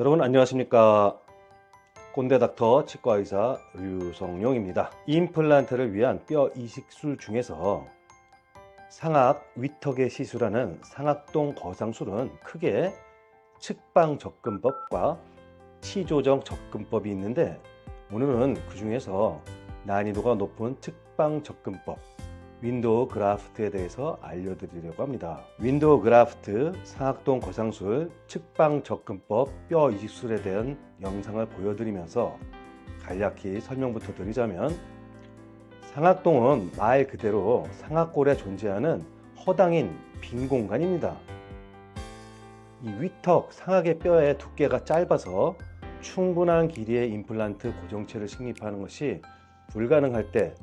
여러분 안녕하십니까. 꼰대닥터 치과의사 류성용입니다. 임플란트를 위한 뼈 이식술 중에서 상악 위턱의 시술하는 상악동 거상술은 크게 측방 접근법과 치조정 접근법이 있는데, 오늘은 그 중에서 난이도가 높은 측방 접근법 윈도우 그라프트에 대해서 알려드리려고 합니다. 윈도우 그라프트 상악동 거상술 측방 접근법 뼈 이식술에 대한 영상을 보여드리면서 간략히 설명부터 드리자면, 상악동은 말 그대로 상악골에 존재하는 허당인 빈 공간입니다. 이 위턱 상악의 뼈의 두께가 짧아서 충분한 길이의 임플란트 고정체를 식립하는 것이 불가능할 때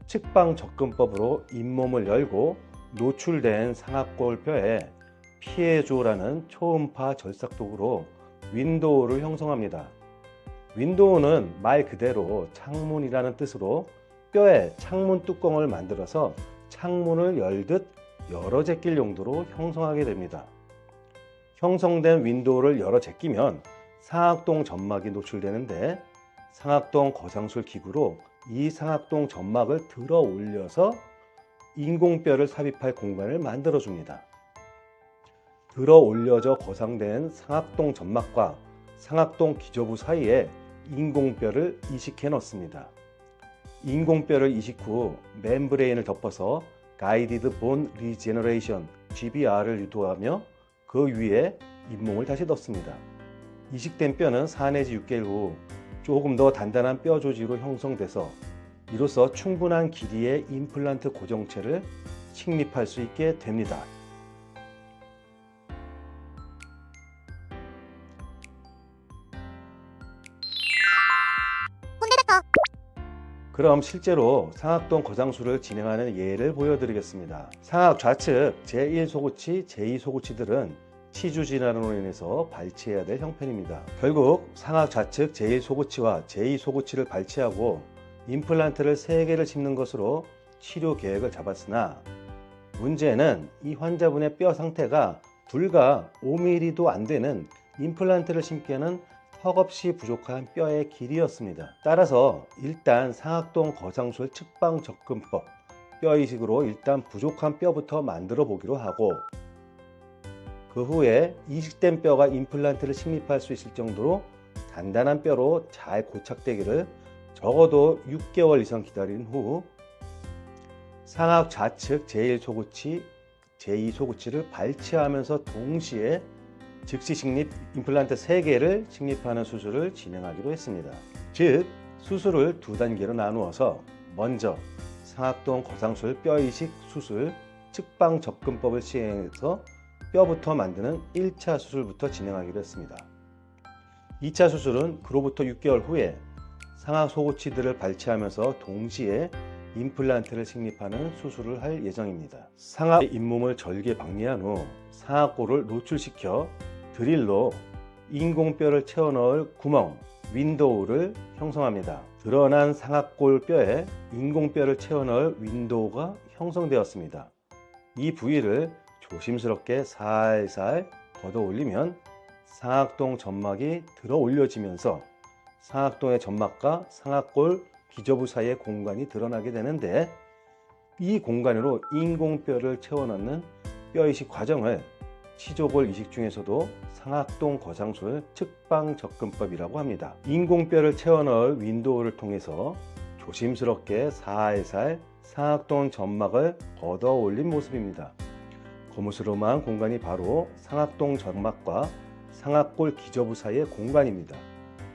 측방 접근법으로 잇몸을 열고 노출된 상악골 뼈에 피해조라는 초음파 절삭도구로 윈도우를 형성합니다. 윈도우는 말 그대로 창문이라는 뜻으로 뼈에 창문 뚜껑을 만들어서 창문을 열듯 열어 제낄 용도로 형성하게 됩니다. 형성된 윈도우를 열어 제끼면 상악동 점막이 노출되는데, 상악동 거상술 기구로 이 상악동 점막을 들어 올려서 인공뼈를 삽입할 공간을 만들어 줍니다. 들어 올려져 거상된 상악동 점막과 상악동 기저부 사이에 인공뼈를 이식해 넣습니다. 인공뼈를 이식 후 멤브레인을 덮어서 가이디드 본 리제너레이션 GBR을 유도하며 그 위에 잇몸을 다시 넣습니다. 이식된 뼈는 4 내지 6개월 후 조금 더 단단한 뼈 조직으로 형성돼서 이로써 충분한 길이의 임플란트 고정체를 식립할 수 있게 됩니다. 그럼 실제로 상악동 거상술을 진행하는 예를 보여드리겠습니다. 상악 좌측 제1소구치, 제2소구치들은 치주 질환으로 인해서 발치해야 될 형편입니다. 결국 상악 좌측 제1소구치와 제2소구치를 발치하고 임플란트를 3개를 심는 것으로 치료 계획을 잡았으나, 문제는 이 환자분의 뼈 상태가 불과 5mm도 안 되는 임플란트를 심기에는 턱없이 부족한 뼈의 길이였습니다. 따라서 일단 상악동 거상술 측방 접근법 뼈 이식으로 일단 부족한 뼈부터 만들어 보기로 하고, 그 후에 이식된 뼈가 임플란트를 식립할 수 있을 정도로 단단한 뼈로 잘 고착되기를 적어도 6개월 이상 기다린 후 상악 좌측 제1소구치, 제2소구치를 발치하면서 동시에 즉시 식립 임플란트 3개를 식립하는 수술을 진행하기로 했습니다. 즉, 수술을 2단계로 나누어서 먼저 상악동 거상술 뼈 이식 수술 측방 접근법을 시행해서 뼈부터 만드는 1차 수술부터 진행하기로 했습니다. 2차 수술은 그로부터 6개월 후에 상악 소구치들을 발치하면서 동시에 임플란트를 식립하는 수술을 할 예정입니다. 상악 잇몸을 절개 박리한 후 상악골을 노출시켜 드릴로 인공뼈를 채워 넣을 구멍, 윈도우를 형성합니다. 드러난 상악골 뼈에 인공뼈를 채워 넣을 윈도우가 형성되었습니다. 이 부위를 조심스럽게 살살 걷어 올리면 상악동 점막이 들어 올려지면서 상악동의 점막과 상악골 기저부 사이의 공간이 드러나게 되는데, 이 공간으로 인공뼈를 채워 넣는 뼈 이식 과정을 치조골 이식 중에서도 상악동 거상술 측방 접근법이라고 합니다. 인공뼈를 채워 넣을 윈도우를 통해서 조심스럽게 살살 상악동 점막을 걷어 올린 모습입니다. 거무스름한 공간이 바로 상악동 점막과 상악골 기저부 사이의 공간입니다.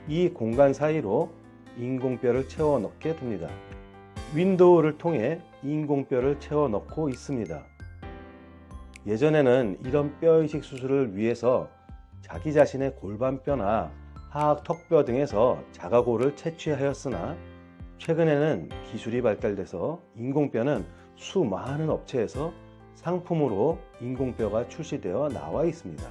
이 공간 사이로 인공뼈를 채워 넣게 됩니다. 윈도우를 통해 인공뼈를 채워 넣고 있습니다. 예전에는 이런 뼈 이식 수술을 위해서 자기 자신의 골반뼈나 하악 턱뼈 등에서 자가골을 채취하였으나, 최근에는 기술이 발달돼서 인공뼈는 수많은 업체에서 상품으로 인공뼈가 출시되어 나와 있습니다.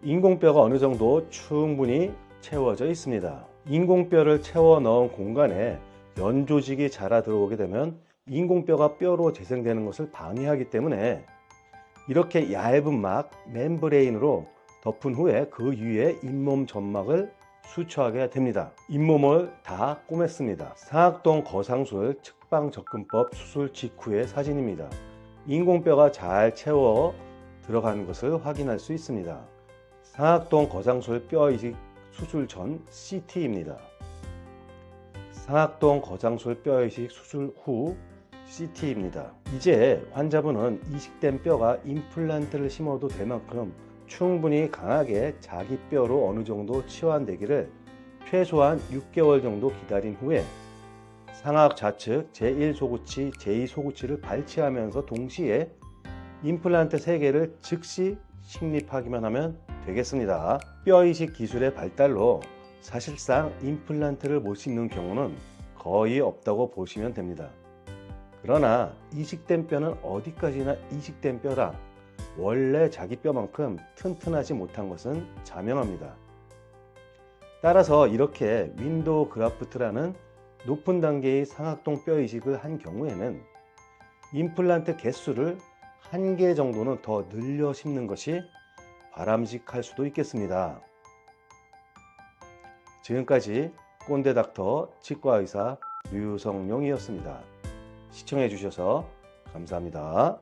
인공뼈가 어느 정도 충분히 채워져 있습니다. 인공뼈를 채워 넣은 공간에 연 조직이 자라 들어오게 되면 인공뼈가 뼈로 재생되는 것을 방해하기 때문에 이렇게 얇은 막 멤브레인으로 덮은 후에 그 위에 잇몸 점막을 수초하게 됩니다. 잇몸을 다 꼬맸습니다. 상악동 거상술 측방접근법 수술 직후의 사진입니다. 인공뼈가 잘 채워 들어가는 것을 확인할 수 있습니다. 상악동 거상술 뼈이식 수술 전 CT입니다. 상악동 거상술 뼈이식 수술 후 CT입니다. 이제 환자분은 이식된 뼈가 임플란트를 심어도 될 만큼 충분히 강하게 자기 뼈로 어느 정도 치환되기를 최소한 6개월 정도 기다린 후에 상악 좌측 제1소구치, 제2소구치를 발치하면서 동시에 임플란트 3개를 즉시 식립하기만 하면 되겠습니다. 뼈이식 기술의 발달로 사실상 임플란트를 못 심는 경우는 거의 없다고 보시면 됩니다. 그러나 이식된 뼈는 어디까지나 이식된 뼈라 원래 자기 뼈만큼 튼튼하지 못한 것은 자명합니다. 따라서 이렇게 윈도우 그라프트라는 높은 단계의 상악동 뼈 이식을 한 경우에는 임플란트 개수를 1개 정도는 더 늘려 심는 것이 바람직할 수도 있겠습니다. 지금까지 꼰대닥터 치과의사 류성룡이었습니다. 시청해 주셔서 감사합니다.